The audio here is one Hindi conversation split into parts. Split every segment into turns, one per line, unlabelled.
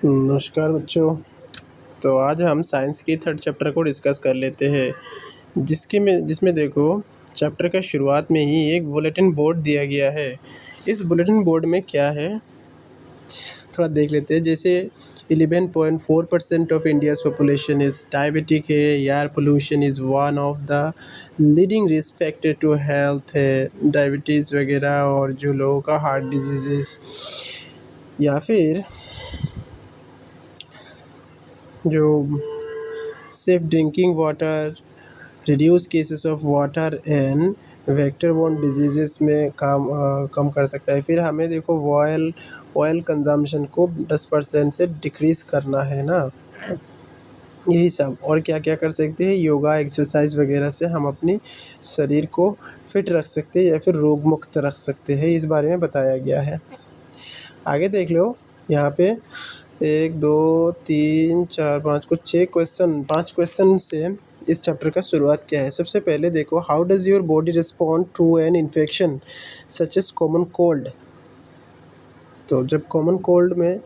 नमस्कार बच्चों। तो आज हम साइंस की थर्ड चैप्टर को डिस्कस कर लेते हैं जिसमें देखो चैप्टर का शुरुआत में ही एक बुलेटिन बोर्ड दिया गया है। इस बुलेटिन बोर्ड में क्या है थोड़ा देख लेते हैं। जैसे 11.4% of India's population is diabetic है, air pollution is one of the leading risk factor to health है, डायबिटीज़ वगैरह और जो लोगों का हार्ट डिजीज़ या फिर जो safe drinking water, reduce cases of water and vector borne diseases में कम कर सकता है। फिर हमें देखो ऑयल कंजम्पशन को 10% से डिक्रीज़ करना है ना, यही सब। और क्या क्या कर सकते हैं, योगा एक्सरसाइज वगैरह से हम अपनी शरीर को फिट रख सकते हैं या फिर रोग मुक्त रख सकते हैं, इस बारे में बताया गया है। आगे देख लो, यहाँ पे 1 2 3 4 5 कुछ 5 क्वेश्चन से इस चैप्टर का शुरुआत किया है। सबसे पहले देखो, how does your body respond to an infection such as common cold. तो जब कॉमन कोल्ड में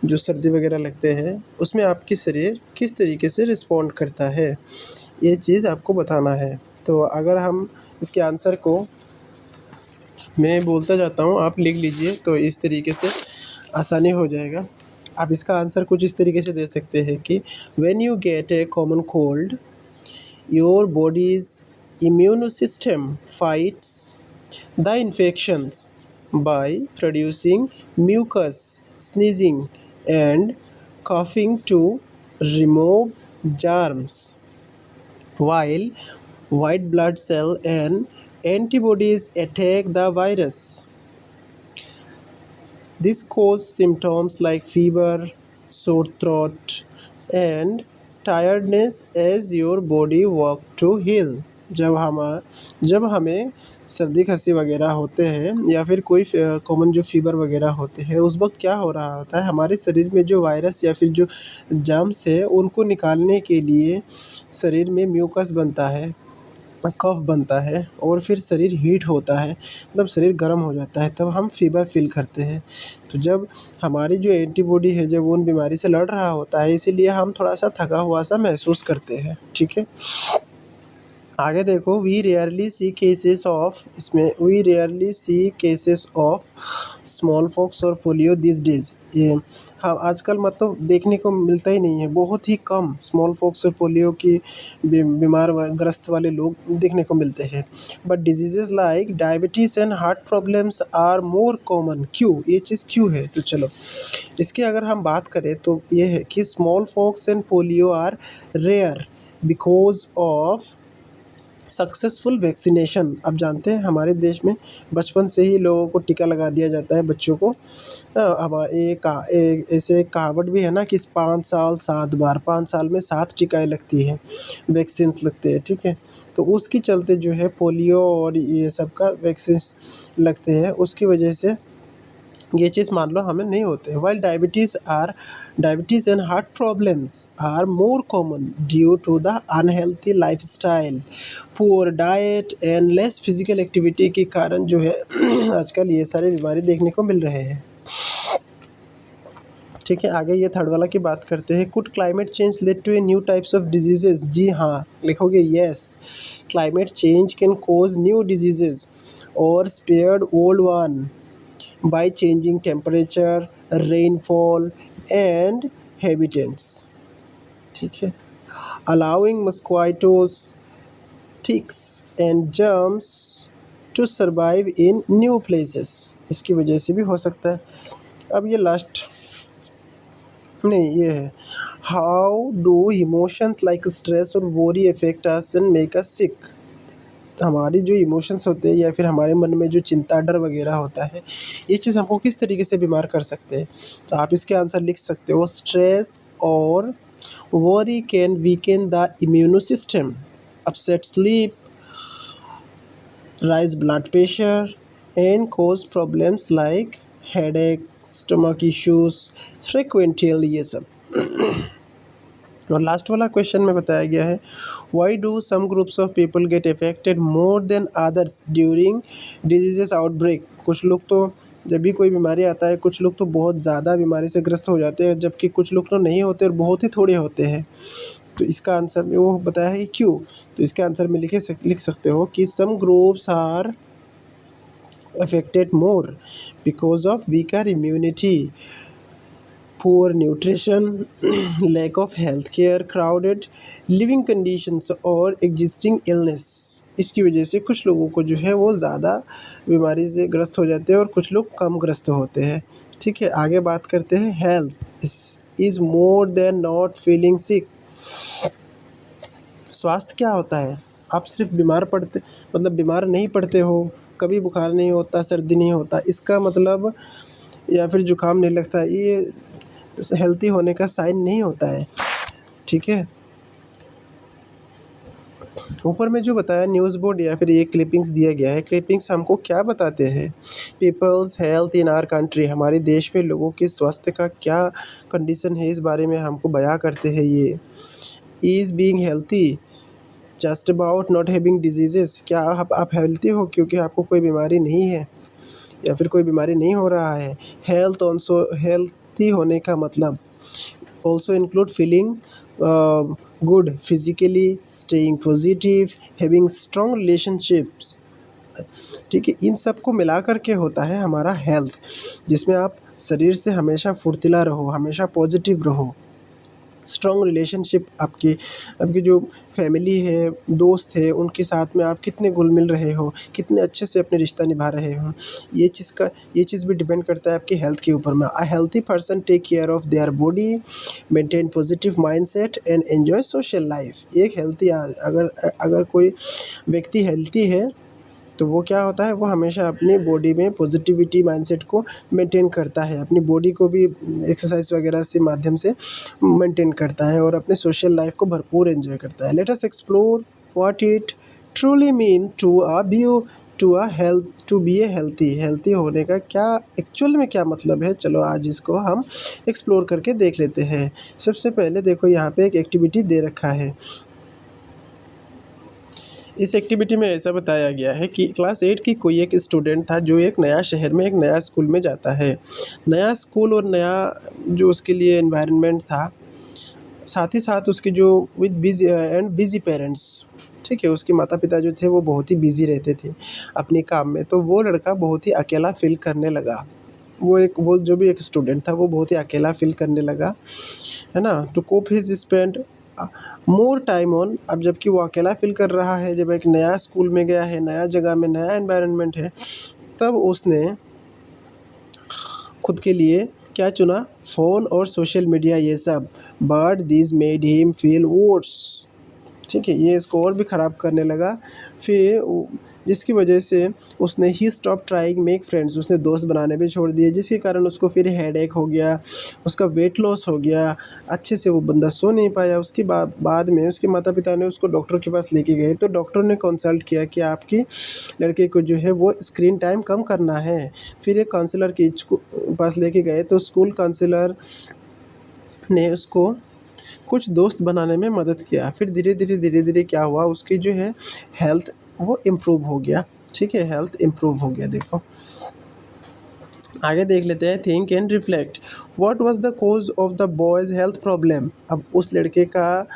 जो सर्दी वगैरह लगते हैं उसमें आपकी शरीर किस तरीके से रिस्पॉन्ड करता है, ये चीज़ आपको बताना है। तो अगर हम इसके आंसर को मैं बोलता जाता हूँ, आप लिख लीजिए, तो इस तरीके से आसानी हो जाएगा। आप इसका आंसर कुछ इस तरीके से दे सकते हैं कि when you get A common cold your bodies immune system fights the infections by producing mucus, sneezing and coughing to remove germs, while white blood cell and antibodies attack the virus. This causes symptoms like fever, sore throat and tiredness as your body works to heal. जब हमें सर्दी खांसी वगैरह होते हैं या फिर कोई कॉमन जो फीवर वगैरह होते हैं, उस वक्त क्या हो रहा होता है, हमारे शरीर में जो वायरस या फिर जो जर्म्स है उनको निकालने के लिए शरीर में म्यूकस बनता है, कफ बनता है और फिर शरीर हीट होता है, मतलब शरीर गर्म हो जाता है, तब हम फीवर फील करते हैं। तो जब हमारी जो एंटीबॉडी है जब उन बीमारी से लड़ रहा होता है, इसीलिए हम थोड़ा सा थका हुआ सा महसूस करते हैं। ठीक है, आगे देखो, we rarely see cases of small pox और पोलियो दिस डेज। ये हाँ आजकल मतलब देखने को मिलता ही नहीं है, बहुत ही कम स्मॉल पॉक्स और पोलियो की बीमार ग्रस्त वाले लोग देखने को मिलते हैं। But diseases like diabetes and heart problems are more common. क्यों, ये चीज़ क्यों है? तो चलो इसकी अगर हम बात करें तो ये है कि small pox and polio are rare because of successful vaccination. अब जानते हैं हमारे देश में बचपन से ही लोगों को टीका लगा दिया जाता है बच्चों को। ऐसे कहावत भी है ना कि 5 साल 7 बार, 5 साल में 7 टीकाएँ लगती हैं, वैक्सीन्स लगते हैं। ठीक है, तो उसकी चलते जो है पोलियो और ये सब का वैक्सीन्स लगते हैं, उसकी वजह से ये चीज़ मान लो हमें नहीं होते हैं। While diabetes and heart problems are more common due to the unhealthy lifestyle, poor diet and less physical activity के कारण जो है आजकल ये सारी बीमारी देखने को मिल रहे हैं। ठीक है, आगे ये थर्ड वाला की बात करते हैं। Could climate change lead to a new types of diseases. जी हाँ, लिखोगे yes, climate change can cause new diseases और spared old one by changing temperature, rainfall and habitats. ठीक है, allowing mosquitoes, ticks and germs to survive in new places. इसकी वजह से भी हो सकता है। अब ये लास्ट नहीं, ये है how do emotions like stress और worry affect us and make us sick. हमारी जो इमोशंस होते हैं या फिर हमारे मन में जो चिंता डर वगैरह होता है, ये चीज़ हमको किस तरीके से बीमार कर सकते हैं। तो आप इसके आंसर लिख सकते हो, स्ट्रेस और worry can weakened the immune system, upset sleep, rise blood pressure and cause problems like headache, stomach issues, frequently, ये सब। और लास्ट वाला क्वेश्चन में बताया गया है, why do some groups of people get affected more than others during diseases outbreak. कुछ लोग तो जब भी कोई बीमारी आता है, कुछ लोग तो बहुत ज़्यादा बीमारी से ग्रस्त हो जाते हैं, जबकि कुछ लोग तो नहीं होते और बहुत ही थोड़े होते हैं। तो इसका आंसर में वो बताया है कि क्यों। तो इसके आंसर में लिख सकते हो कि some groups are affected more because of weaker immunity, poor nutrition, lack of healthcare, crowded living conditions और existing illness। इसकी वजह से कुछ लोगों को जो है वो ज़्यादा बीमारी से ग्रस्त हो जाते हैं और कुछ लोग कम ग्रस्त होते हैं। ठीक है, आगे बात करते हैं। Health is more than not feeling सिक। स्वास्थ्य क्या होता है? आप सिर्फ बीमार नहीं पड़ते हो, कभी बुखार नहीं होता, सर्दी नहीं होता, इसका मतलब या फिर जुकाम नहीं लगता, ये हेल्थी होने का साइन नहीं होता है। ठीक है, ऊपर में जो बताया न्यूज़ बोर्ड या फिर ये क्लिपिंग्स दिया गया है, क्लिपिंग्स हमको क्या बताते हैं? Peoples health in our country, हमारे देश में लोगों के स्वास्थ्य का क्या कंडीशन है, इस बारे में हमको बयां करते हैं। ये is being healthy just about not having diseases, क्या आप हेल्थी हो क्योंकि आपको कोई बीमारी नहीं है या फिर कोई बीमारी नहीं हो रहा है। हेल्थ ऑल्सो, हेल्थी होने का मतलब also include feeling good physically, staying positive, having strong relationships. ठीक है, इन सब को मिला करके होता है हमारा हेल्थ, जिसमें आप शरीर से हमेशा फुर्तीला रहो, हमेशा पॉजिटिव रहो, स्ट्रॉन्ग रिलेशनशिप, आपकी जो फैमिली है, दोस्त है, उनके साथ में आप कितने घुल मिल रहे हो, कितने अच्छे से अपने रिश्ता निभा रहे हो, ये चीज़ भी डिपेंड करता है आपकी हेल्थ के ऊपर में। A healthy person take care of their body, maintain positive mindset and enjoy social life. एक हेल्थी अगर कोई व्यक्ति हेल्थी है तो वो क्या होता है, वो हमेशा अपनी बॉडी में पॉजिटिविटी माइंडसेट को मेंटेन करता है, अपनी बॉडी को भी एक्सरसाइज वगैरह से माध्यम से मेंटेन करता है और अपने सोशल लाइफ को भरपूर एंजॉय करता है। Let us explore what it truly mean to be a healthy होने का क्या एक्चुअल में क्या मतलब है। चलो आज इसको हम एक्सप्लोर करके देख लेते हैं। सबसे पहले देखो, यहाँ पे एक एक्टिविटी दे रखा है। इस एक्टिविटी में ऐसा बताया गया है कि क्लास 8 की कोई एक स्टूडेंट था जो एक नया शहर में एक नया स्कूल में जाता है। नया स्कूल और नया जो उसके लिए एनवायरनमेंट था, साथ ही साथ उसके जो बिजी पेरेंट्स, ठीक है, उसके माता पिता जो थे वो बहुत ही बिजी रहते थे अपने काम में, तो वो लड़का बहुत ही अकेला फील करने लगा। वो जो भी एक स्टूडेंट था वो बहुत ही अकेला फील करने लगा, है ना। To cope his spend more time on, अब जबकि वो अकेला फील कर रहा है, जब एक नया स्कूल में गया है, नया जगह में नया एनवायरनमेंट है, तब उसने खुद के लिए क्या चुना? फ़ोन और सोशल मीडिया, ये सब। But this made him feel worse, ठीक है, ये इसको और भी ख़राब करने लगा। फिर जिसकी वजह से उसने ही स्टॉप ट्राइंग मेक फ्रेंड्स, उसने दोस्त बनाने भी छोड़ दिए, जिसके कारण उसको फिर हेडेक हो गया, उसका वेट लॉस हो गया, अच्छे से वो बंदा सो नहीं पाया। उसके बाद में उसके माता पिता ने उसको डॉक्टर के पास लेके गए, तो डॉक्टर ने कंसल्ट किया कि आपकी लड़के को जो है वो स्क्रीन टाइम कम करना है। फिर एक काउंसलर के पास लेके गए, तो स्कूल काउंसलर ने उसको कुछ दोस्त बनाने में मदद किया। फिर धीरे धीरे क्या हुआ, उसकी जो है हेल्थ वो इम्प्रूव हो गया। ठीक है, हेल्थ इम्प्रूव हो गया। देखो आगे देख लेते हैं। Think and reflect, what was the cause of the boys health problem. अब उस लड़के का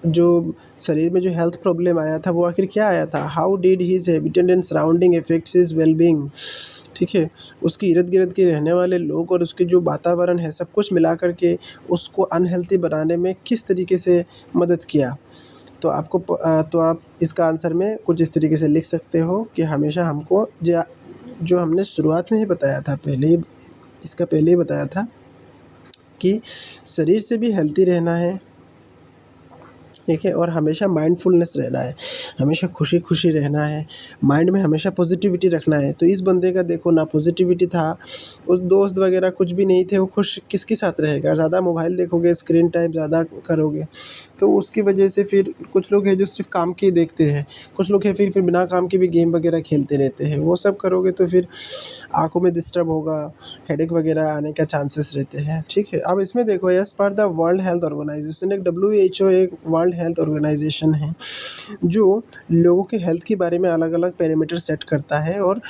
जो शरीर में जो हेल्थ प्रॉब्लम आया था वो आखिर क्या आया था। How did his habitat and surrounding effects his wellbeing, ठीक है, उसके इर्द गिर्द के रहने वाले लोग और उसके जो वातावरण है, सब कुछ मिला करके उसको अनहेल्थी बनाने में किस तरीके से मदद किया। तो आप इसका आंसर में कुछ इस तरीके से लिख सकते हो कि हमेशा हमको जो हमने शुरुआत में ही बताया था, पहले ही बताया था कि शरीर से भी हेल्थी रहना है, ठीक है, और हमेशा माइंडफुलनेस रहना है, हमेशा खुशी खुशी रहना है, माइंड में हमेशा पॉजिटिविटी रखना है। तो इस बंदे का देखो ना पॉजिटिविटी था, उस दोस्त वगैरह कुछ भी नहीं थे, वो खुश किसके साथ रहेगा। ज़्यादा मोबाइल देखोगे, स्क्रीन टाइम ज़्यादा करोगे, तो उसकी वजह से फिर कुछ लोग हैं जो सिर्फ काम के देखते हैं, कुछ लोग हैं फिर बिना काम के भी गेम वगैरह खेलते रहते हैं। वो सब करोगे तो फिर आँखों में डिस्टर्ब होगा, हेडेक वगैरह आने का चांसेस रहते हैं। ठीक है, अब इसमें देखो, as per the world health organisation, एक WHO एक वर्ल्ड हेल्थ ऑर्गेनाइजेशन है जो लोगों के हेल्थ के बारे में अलग अलग पैरामीटर सेट करता है और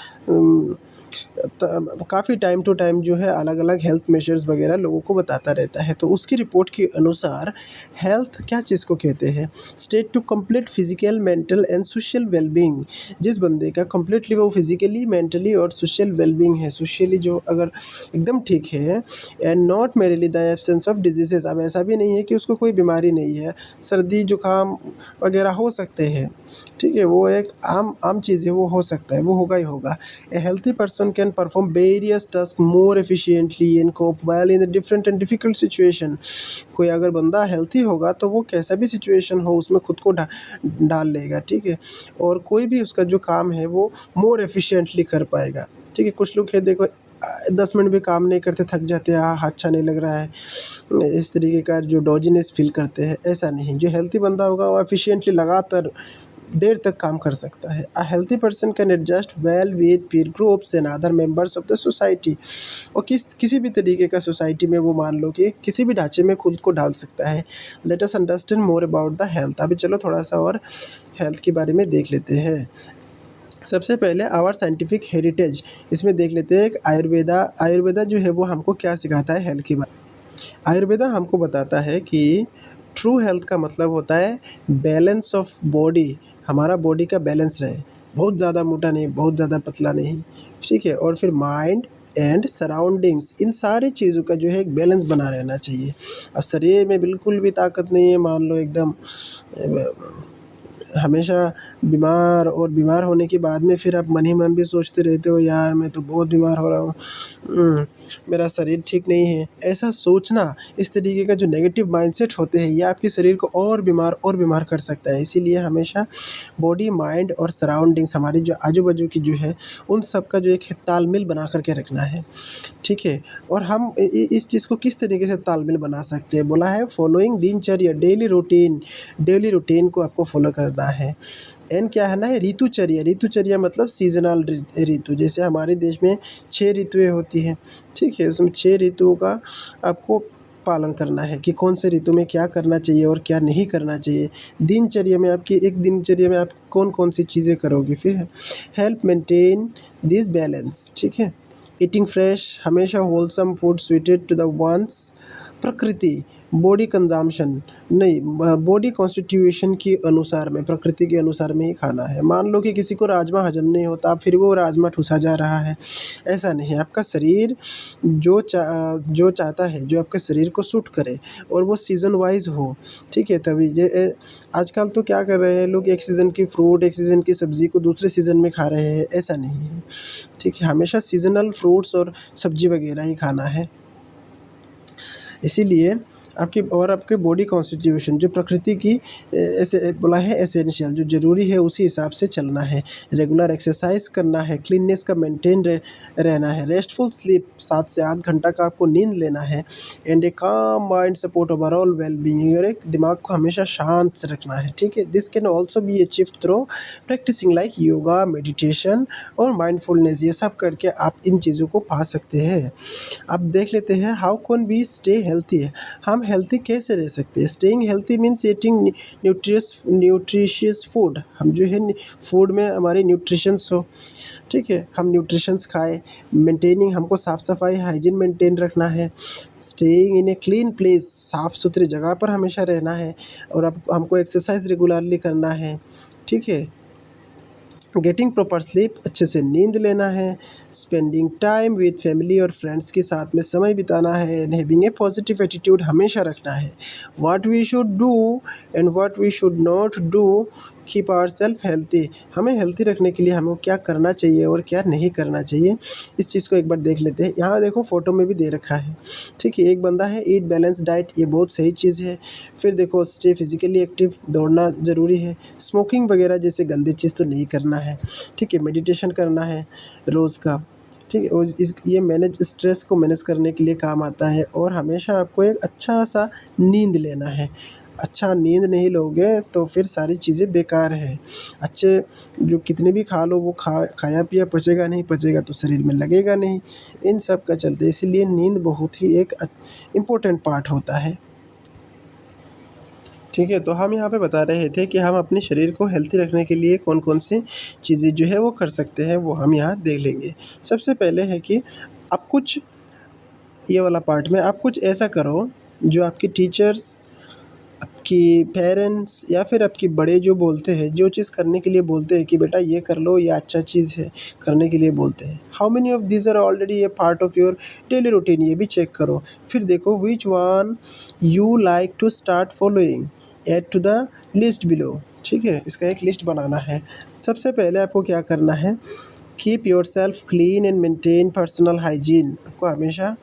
काफ़ी टाइम टू टाइम जो है अलग अलग हेल्थ मेजर्स वगैरह लोगों को बताता रहता है। तो उसकी रिपोर्ट के अनुसार हेल्थ क्या चीज़ को कहते हैं, state to complete physical mental and social wellbeing. जिस बंदे का कम्प्लीटली वो फिजिकली मेंटली और सोशल वेलबींग है, सोशली जो अगर एकदम ठीक है, and not merely the absence of diseases. अब ऐसा भी नहीं है कि उसको कोई बीमारी नहीं है, सर्दी जुकाम वगैरह हो सकते हैं, ठीक है, वो एक आम आम चीज़ है, वो हो सकता है, वो होगा ही होगा। A healthy person can perform various task more efficiently and cope well in the different and difficult situation. कोई अगर बंदा हेल्थी होगा तो वो कैसा भी सिचुएशन हो उसमें खुद को डाल लेगा, ठीक है, और कोई भी उसका जो काम है वो मोर एफिशिएंटली कर पाएगा, ठीक है। कुछ लोग है देखो 10 मिनट भी काम नहीं करते, थक जाते हैं, अच्छा नहीं लग रहा है, इस तरीके का जो डोजीनेस फील करते हैं, ऐसा नहीं। जो हेल्थी बंदा होगा वो एफिशिएंटली लगातार देर तक काम कर सकता है। अ healthy person can adjust well with peer groups and other members of the society. और किसी भी तरीके का सोसाइटी में वो मान लो कि किसी भी ढांचे में खुद को डाल सकता है। Let us understand more about the health. अभी चलो थोड़ा सा और हेल्थ के बारे में देख लेते हैं। सबसे पहले आवर साइंटिफिक हेरिटेज, इसमें देख लेते हैं कि आयुर्वेदा जो है वो हमको क्या सिखाता है हेल्थ के बारे में। आयुर्वेदा हमको बताता है कि ट्रू हेल्थ का मतलब होता है बैलेंस ऑफ बॉडी, हमारा बॉडी का बैलेंस रहे, बहुत ज़्यादा मोटा नहीं, बहुत ज़्यादा पतला नहीं, ठीक है, और फिर माइंड एंड सराउंडिंग्स, इन सारी चीज़ों का जो है एक बैलेंस बना रहना चाहिए। अब शरीर में बिल्कुल भी ताकत नहीं है, मान लो एकदम हमेशा बीमार, और बीमार होने के बाद में फिर आप मन ही मन भी सोचते रहते हो यार मैं तो बहुत बीमार हो रहा हूँ, मेरा शरीर ठीक नहीं है। ऐसा सोचना, इस तरीके का जो नेगेटिव माइंडसेट होते हैं ये आपके शरीर को और बीमार कर सकता है। इसीलिए हमेशा बॉडी, माइंड और सराउंडिंग्स, हमारी जो आजू बाजू की जो है उन सब का जो एक तालमेल बना करके रखना है, ठीक है। और हम इस चीज़ को किस तरीके से तालमेल बना सकते हैं, बोला है फॉलोइंग दिनचर्या, डेली रूटीन को आपको फॉलो करना है। एन क्या है ना, है ऋतुचर्या मतलब सीजनल ऋतु। जैसे हमारे देश में 6 ऋतुएं होती हैं, ठीक है, उसमें 6 ऋतुओं का आपको पालन करना है कि कौन से ऋतु में क्या करना चाहिए और क्या नहीं करना चाहिए। दिनचर्या में आपकी एक दिनचर्या में आप कौन कौन सी चीज़ें करोगे। फिर हेल्प मेंटेन दिस बैलेंस, ठीक है। ईटिंग फ्रेश, हमेशा wholesome food suited to the ones. प्रकृति, बॉडी कंजम्पशन नहीं, बॉडी कॉन्स्टिट्यूशन के अनुसार में, प्रकृति के अनुसार में ही खाना है। मान लो कि किसी को राजमा हजम नहीं होता, फिर वो राजमा ठूसा जा रहा है, ऐसा नहीं है। आपका शरीर जो चाहता है, जो आपके शरीर को सूट करे और वो सीज़न वाइज हो, ठीक है, तभी आजकल तो क्या कर रहे हैं लोग, एक सीज़न की फ्रूट, एक सीज़न की सब्ज़ी को दूसरे सीज़न में खा रहे हैं, ऐसा नहीं है, ठीक है। हमेशा सीज़नल फ्रूट्स और सब्ज़ी वगैरह ही खाना है। इसीलिए आपके बॉडी कॉन्स्टिट्यूशन जो प्रकृति की ऐसे बोला है एसेंशियल, जो ज़रूरी है उसी हिसाब से चलना है। रेगुलर एक्सरसाइज करना है, क्लीननेस का मेंटेन रहना है, रेस्टफुल स्लीप 7 से 8 घंटा का आपको नींद लेना है, एंड ए काम माइंड सपोर्ट ओवरऑल वेलबींग, और एक दिमाग को हमेशा शांत से रखना है, ठीक है। This can also be achieved through practising like yoga, meditation और माइंडफुलनेस। ये सब करके आप इन चीज़ों को पा सकते हैं। अब देख लेते हैं how can we stay healthy. हम हेल्थी कैसे रह सकते हैं। Staying healthy means eating nutritious food. हम जो है फूड में हमारे न्यूट्रिशंस हो, ठीक है, हम न्यूट्रिशंस खाएं। मेंटेनिंग, हमको साफ़ सफाई हाइजीन मेंटेन रखना है। Staying in a clean place, साफ़ सुथरी जगह पर हमेशा रहना है। और अब हमको एक्सरसाइज रेगुलरली करना है, ठीक है। गेटिंग प्रॉपर स्लीप, अच्छे से नींद लेना है। स्पेंडिंग टाइम विद फैमिली और फ्रेंड्स के साथ में समय बिताना है। And having a positive attitude हमेशा रखना है। What we should do and what we should not do keep our self healthy. हमें हेल्थी रखने के लिए हमें क्या करना चाहिए और क्या नहीं करना चाहिए, इस चीज़ को एक बार देख लेते हैं। यहाँ देखो फ़ोटो में भी दे रखा है, ठीक है। एक बंदा है ईट बैलेंस डाइट, ये बहुत सही चीज़ है। फिर देखो स्टे फिजिकली एक्टिव, दौड़ना ज़रूरी है। स्मोकिंग वगैरह जैसे गंदी चीज़ तो नहीं करना है, ठीक है। मेडिटेशन करना है रोज़ का, ठीक है। और ये स्ट्रेस को मैनेज करने के लिए काम आता है। और हमेशा आपको एक अच्छा सा नींद लेना है। अच्छा नींद नहीं लोगे तो फिर सारी चीज़ें बेकार है। अच्छे जो कितने भी खा लो वो खाया पिया पचेगा नहीं, पचेगा तो शरीर में लगेगा नहीं, इन सब का चलते। इसीलिए नींद बहुत ही एक इम्पोर्टेंट पार्ट होता है, ठीक है, तो हम यहाँ पे बता रहे थे कि हम अपने शरीर को हेल्थी रखने के लिए कौन कौन सी चीज़ें जो है वो कर सकते हैं, वो हम यहाँ देख लेंगे। सबसे पहले है कि आप कुछ ये वाला पार्ट में आप कुछ ऐसा करो जो आपके टीचर्स, आपकी पेरेंट्स या फिर आपके बड़े जो बोलते हैं, जो चीज़ करने के लिए बोलते हैं कि बेटा ये कर लो, ये अच्छा चीज़ है करने के लिए बोलते हैं। How many of these are already a part of your daily routine, ये भी चेक करो। फिर देखो which one you like to start following, add to the list below. ठीक है, इसका एक लिस्ट बनाना है। सबसे पहले आपको क्या करना है, keep your self clean and maintain personal hygiene. आपको हमेशा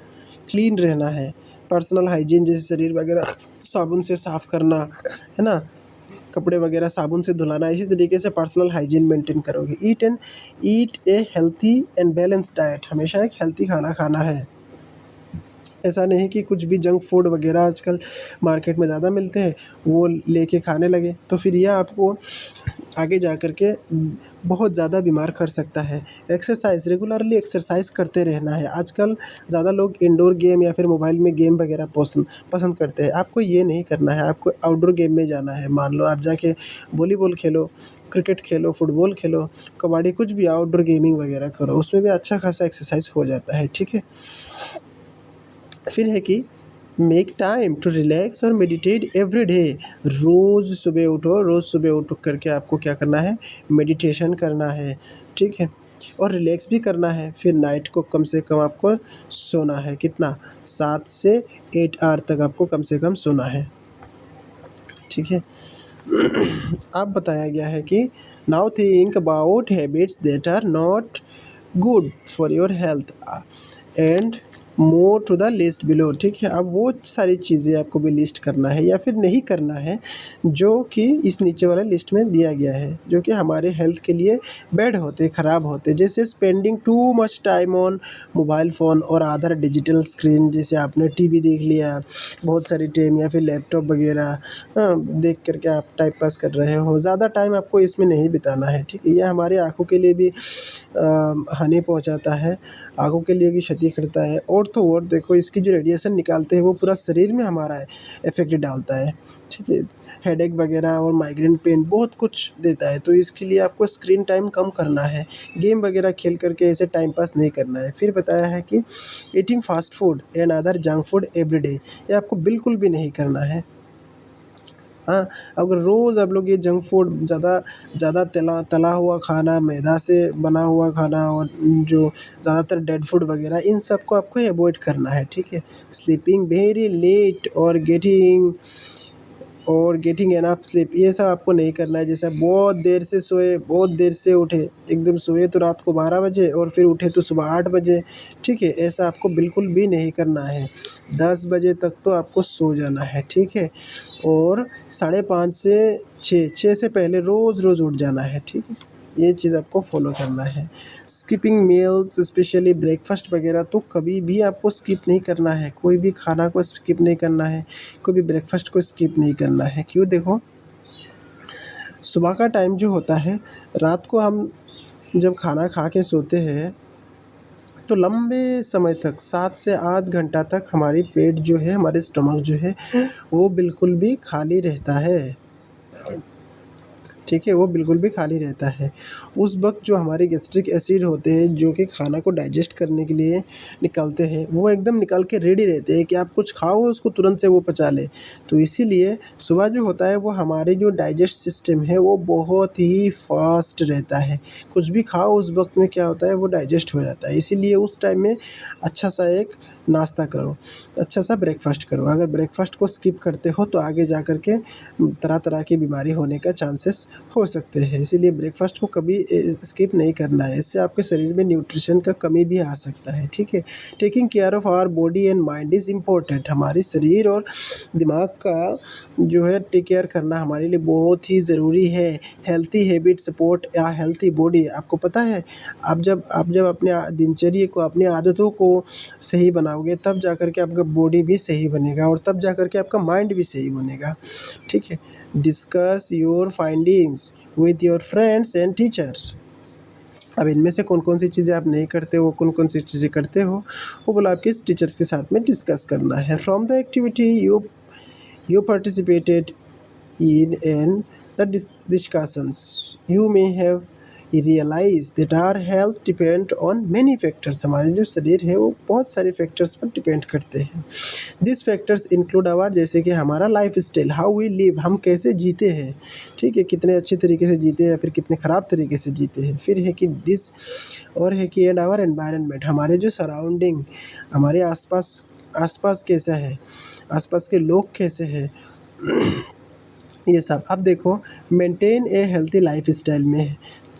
क्लीन रहना है। पर्सनल हाइजीन जैसे शरीर वगैरह साबुन से साफ़ करना, है ना, कपड़े वगैरह साबुन से धुलाना, इसी तरीके से पर्सनल हाइजीन मेंटेन करोगे। Eat a healthy and balanced diet, हमेशा एक हेल्थी खाना खाना है। ऐसा नहीं कि कुछ भी जंक फूड वगैरह आजकल मार्केट में ज़्यादा मिलते हैं वो लेके खाने लगे, तो फिर यह आपको आगे जा कर के बहुत ज़्यादा बीमार कर सकता है। एक्सरसाइज, रेगुलरली एक्सरसाइज करते रहना है। आजकल ज़्यादा लोग इंडोर गेम या फिर मोबाइल में गेम वगैरह पसंद करते हैं। आपको ये नहीं करना है, आपको आउटडोर गेम में जाना है। मान लो आप जाके वॉलीबॉल खेलो, क्रिकेट खेलो, फुटबॉल खेलो, कबड्डी, कुछ भी आउटडोर गेमिंग वगैरह करो, उसमें भी अच्छा खासा एक्सरसाइज हो जाता है। ठीक है, फिर है कि मेक टाइम टू रिलैक्स और मेडिटेट एवरी डे। रोज़ सुबह उठो, रोज़ सुबह उठ करके आपको क्या करना है, मेडिटेशन करना है। ठीक है, और रिलैक्स भी करना है। फिर नाइट को कम से कम आपको सोना है, कितना, 7 से 8 आवर तक आपको कम से कम सोना है। ठीक है, अब बताया गया है कि now think about habits that are not good for your health and more to the list below. ठीक है, अब वो सारी चीज़ें आपको भी लिस्ट करना है या फिर नहीं करना है जो कि इस नीचे वाले लिस्ट में दिया गया है, जो कि हमारे हेल्थ के लिए बैड होते, ख़राब होते। जैसे spending too much time on mobile phone और अदर डिजिटल स्क्रीन, जैसे आपने टीवी देख लिया बहुत सारी टाइम या फिर लैपटॉप वगैरह देख करके आप टाइम पास कर रहे हो, ज़्यादा टाइम आपको इसमें नहीं बिताना है। ठीक है, ये हमारे आँखों के लिए भी हानि पहुंचाता है, आँखों के लिए भी क्षति करता है। और तो और देखो, इसकी जो रेडिएशन निकालते हैं वो पूरा शरीर में हमारा इफेक्ट डालता है। ठीक है, हेडेक वगैरह और माइग्रेन पेन बहुत कुछ देता है, तो इसके लिए आपको स्क्रीन टाइम कम करना है। गेम वगैरह खेल करके ऐसे टाइम पास नहीं करना है। फिर बताया है कि eating fast food and other junk food every day, ये आपको बिल्कुल भी नहीं करना है। हाँ, अगर रोज़ आप लोग ये जंक फूड ज़्यादा तला हुआ खाना, मैदा से बना हुआ खाना और जो ज़्यादातर डेड फूड वगैरह, इन सब को आपको अवॉइड करना है। ठीक है, स्लीपिंग वेरी लेट और गेटिंग एनफ स्लीप, ये सब आपको नहीं करना है। जैसे बहुत देर से सोए, बहुत देर से उठे, एकदम सोए तो रात को 12 बजे और फिर उठे तो सुबह 8 बजे। ठीक है, ऐसा आपको बिल्कुल भी नहीं करना है। 10 बजे तक तो आपको सो जाना है। ठीक है, और 5:30 से 6 से पहले रोज़ उठ जाना है। ठीक है, ये चीज़ आपको फॉलो करना है। स्किपिंग मील्स, स्पेशली ब्रेकफास्ट वगैरह, तो कभी भी आपको स्किप नहीं करना है। कोई भी खाना को स्किप नहीं करना है, कोई भी ब्रेकफास्ट को स्किप नहीं करना है। क्यों, देखो सुबह का टाइम जो होता है, रात को हम जब खाना खा के सोते हैं तो लंबे समय तक 7 से 8 घंटा तक हमारी पेट जो है, हमारे स्टमक जो है वो बिल्कुल भी खाली रहता है। ठीक है, वो बिल्कुल भी खाली रहता है। उस वक्त जो हमारे गैस्ट्रिक एसिड होते हैं, जो कि खाना को डाइजेस्ट करने के लिए निकलते हैं, वो एकदम निकल के रेडी रहते हैं कि आप कुछ खाओ उसको तुरंत से वो पचा ले। तो इसीलिए सुबह जो होता है वो हमारे जो डाइजेस्ट सिस्टम है वो बहुत ही फास्ट रहता है। कुछ भी खाओ उस वक्त में क्या होता है, वो डाइजेस्ट हो जाता है। इसीलिए उस टाइम में अच्छा सा एक नाश्ता करो, अच्छा सा ब्रेकफास्ट करो। अगर ब्रेकफास्ट को स्किप करते हो तो आगे जा कर के तरह तरह की बीमारी होने का चांसेस हो सकते हैं। इसीलिए ब्रेकफास्ट को कभी स्किप नहीं करना है, इससे आपके शरीर में न्यूट्रिशन का कमी भी आ सकता है। ठीक है, taking care of our body and mind is important. हमारे शरीर और दिमाग का जो है टेक केयर करना हमारे लिए बहुत ही ज़रूरी है। हेल्थी हैबिट सपोर्ट या हेल्थी बॉडी, आपको पता है आप जब अपने दिनचर्या को, अपनी आदतों को सही बनाओगे, तब जा कर के आपका बॉडी भी सही बनेगा और तब जा कर के आपका माइंड भी सही बनेगा। ठीक है, discuss your findings with your friends and teacher. अब इनमें से कौन कौन सी चीज़ें आप नहीं करते हो, कौन कौन सी चीज़ें करते हो, वो बोला आपके टीचर्स के साथ में डिस्कस करना है। From the activity you participated In the discussions, you may have realize that our health depend on many factors. हमारे जो शरीर है वो बहुत सारे फैक्टर्स पर डिपेंड करते हैं. दिस फैक्टर्स इंक्लूड आवर, जैसे कि हमारा life style, how we live, हम कैसे जीते हैं, ठीक है, कितने अच्छे तरीके से जीते हैं या फिर कितने ख़राब तरीके से जीते हैं. फिर है कि दिस, और है कि एंड आवर एनवायरनमेंट, हमारे जो सराउंडिंग, हमारे आसपास आसपास कैसा है, आसपास के लोग कैसे हैं, ये सब. अब देखो, मेंटेन ए हेल्थी लाइफ स्टाइल में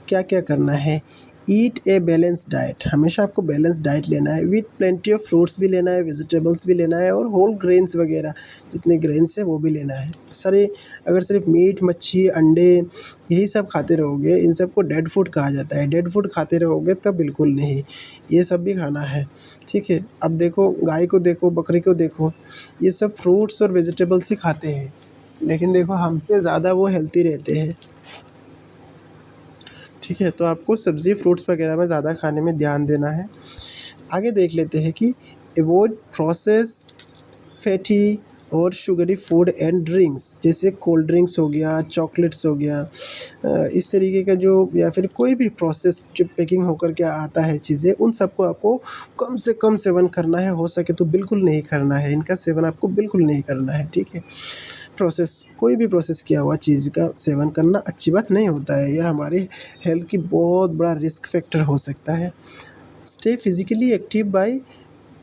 क्या क्या करना है. ईट ए बैलेंस डाइट, हमेशा आपको बैलेंस डाइट लेना है. विथ प्लेंटी ऑफ फ्रूट्स भी लेना है, वेजिटेबल्स भी लेना है, और होल ग्रेन्स वगैरह जितने ग्रेन्स है वो भी लेना है. सारे, अगर सिर्फ मीट, मच्छी, अंडे यही सब खाते रहोगे, इन सबको डेड फूड कहा जाता है. डेड फूड खाते रहोगे तब बिल्कुल नहीं, ये सब भी खाना है, ठीक है. अब देखो, गाय को देखो, बकरी को देखो, ये सब फ्रूट्स और वेजिटेबल्स ही खाते हैं, लेकिन देखो हमसे ज़्यादा वो हेल्थी रहते हैं, ठीक है. तो आपको सब्ज़ी, फ्रूट्स वगैरह में ज़्यादा खाने में ध्यान देना है. आगे देख लेते हैं कि अवॉइड प्रोसेस्ड, फैटी और शुगरी फूड एंड ड्रिंक्स, जैसे कोल्ड ड्रिंक्स हो गया, चॉकलेट्स हो गया, इस तरीके का जो, या फिर कोई भी प्रोसेस जो पैकिंग होकर के आता है चीज़ें, उन सबको आपको कम से कम सेवन करना है. हो सके तो बिल्कुल नहीं करना है, इनका सेवन आपको बिल्कुल नहीं करना है, ठीक है. प्रोसेस, कोई भी प्रोसेस किया हुआ चीज़ का सेवन करना अच्छी बात नहीं होता है, यह हमारे हेल्थ की बहुत बड़ा रिस्क फैक्टर हो सकता है. Stay physically active by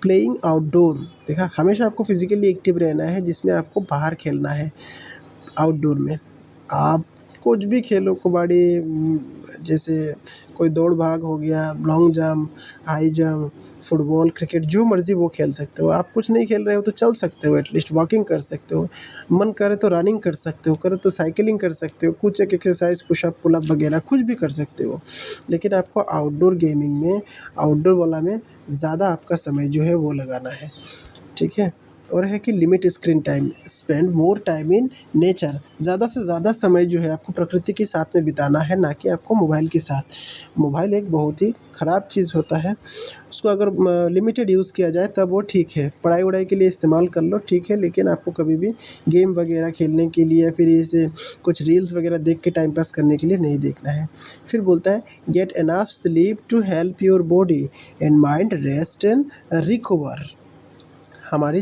playing outdoor, देखा, हमेशा आपको फिजिकली एक्टिव रहना है, जिसमें आपको बाहर खेलना है. आउटडोर में आप कुछ भी खेलो, कबड्डी, जैसे कोई दौड़ भाग हो गया, long jump, high jump, football, cricket, जो मर्ज़ी वो खेल सकते हो. आप कुछ नहीं खेल रहे हो तो चल सकते हो, एटलीस्ट वॉकिंग कर सकते हो, मन करे तो रनिंग कर सकते हो, करे तो साइकिलिंग कर सकते हो, कुछ एक एक्सरसाइज, पुशअप, पुलअप वगैरह कुछ भी कर सकते हो. लेकिन आपको आउटडोर गेमिंग में, आउटडोर वाला में ज़्यादा आपका समय जो है वो लगाना है, ठीक है. और है कि limit screen time, spend more time in nature, ज़्यादा से ज़्यादा समय जो है आपको प्रकृति के साथ में बिताना है, ना कि आपको मोबाइल के साथ. मोबाइल एक बहुत ही ख़राब चीज़ होता है, उसको अगर लिमिटेड यूज़ किया जाए तब वो ठीक है. पढ़ाई वढ़ाई के लिए इस्तेमाल कर लो, ठीक है, लेकिन आपको कभी भी गेम वगैरह खेलने के लिए या फिर ऐसे कुछ रील्स वगैरह देख के टाइम पास करने के लिए नहीं देखना है. फिर बोलता है, get enough sleep to help your body and mind rest and recover. हमारे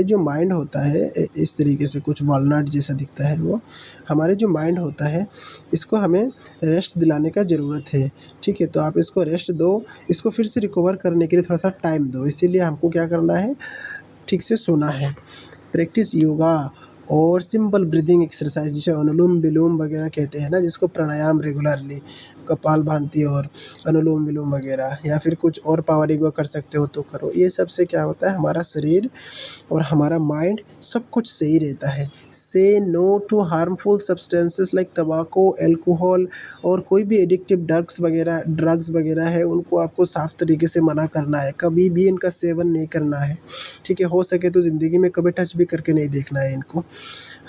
जो माइंड होता है, इस तरीके से कुछ वॉलनट जैसा दिखता है वो, हमारे जो माइंड होता है, इसको हमें रेस्ट दिलाने का ज़रूरत है, ठीक है. तो आप इसको रेस्ट दो, इसको फिर से रिकवर करने के लिए थोड़ा सा टाइम दो. इसीलिए हमको क्या करना है, ठीक से सोना है. प्रैक्टिस योगा और सिंपल ब्रीदिंग एक्सरसाइज, जिसे अनुलोम विलोम वगैरह कहते हैं ना, जिसको प्राणायाम रेगुलरली, कपालभाति और अनुलोम विलोम वगैरह, या फिर कुछ और पावर योगा कर सकते हो तो करो. ये सब से क्या होता है, हमारा शरीर और हमारा माइंड सब कुछ सही रहता है. Say no to harmful substances like तंबाकू, अल्कोहल, और कोई भी एडिक्टिव ड्रग्स वगैरह है, उनको आपको साफ तरीके से मना करना है. कभी भी इनका सेवन नहीं करना है, ठीक है. हो सके तो ज़िंदगी में कभी टच भी करके नहीं देखना है इनको.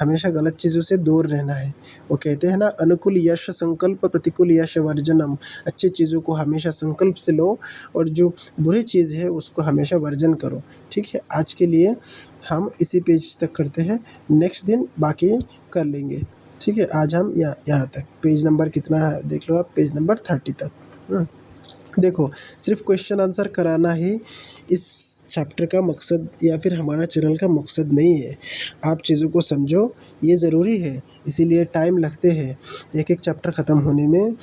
हमेशा गलत चीज़ों से दूर रहना है. वो कहते हैं ना, अनुकूल यश संकल्प, प्रतिकूल यश वर्जनम. अच्छी चीज़ों को हमेशा संकल्प से लो, और जो बुरी चीज़ है उसको हमेशा वर्जन करो, ठीक है. आज के लिए हम इसी पेज तक करते हैं, नेक्स्ट दिन बाकी कर लेंगे, ठीक है. आज हम यहाँ तक, पेज नंबर कितना है देख लो आप, पेज नंबर 30 तक. देखो, सिर्फ क्वेश्चन आंसर कराना ही इस चैप्टर का मकसद या फिर हमारा चैनल का मकसद नहीं है. आप चीज़ों को समझो, ये ज़रूरी है, इसीलिए टाइम लगते हैं. एक एक चैप्टर ख़त्म होने में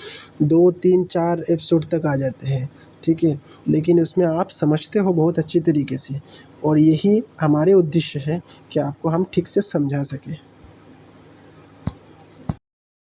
2, 3, 4 एपिसोड तक आ जाते हैं, ठीक है. लेकिन उसमें आप समझते हो बहुत अच्छी तरीके से, और यही हमारे उद्देश्य है कि आपको हम ठीक से समझा सकें.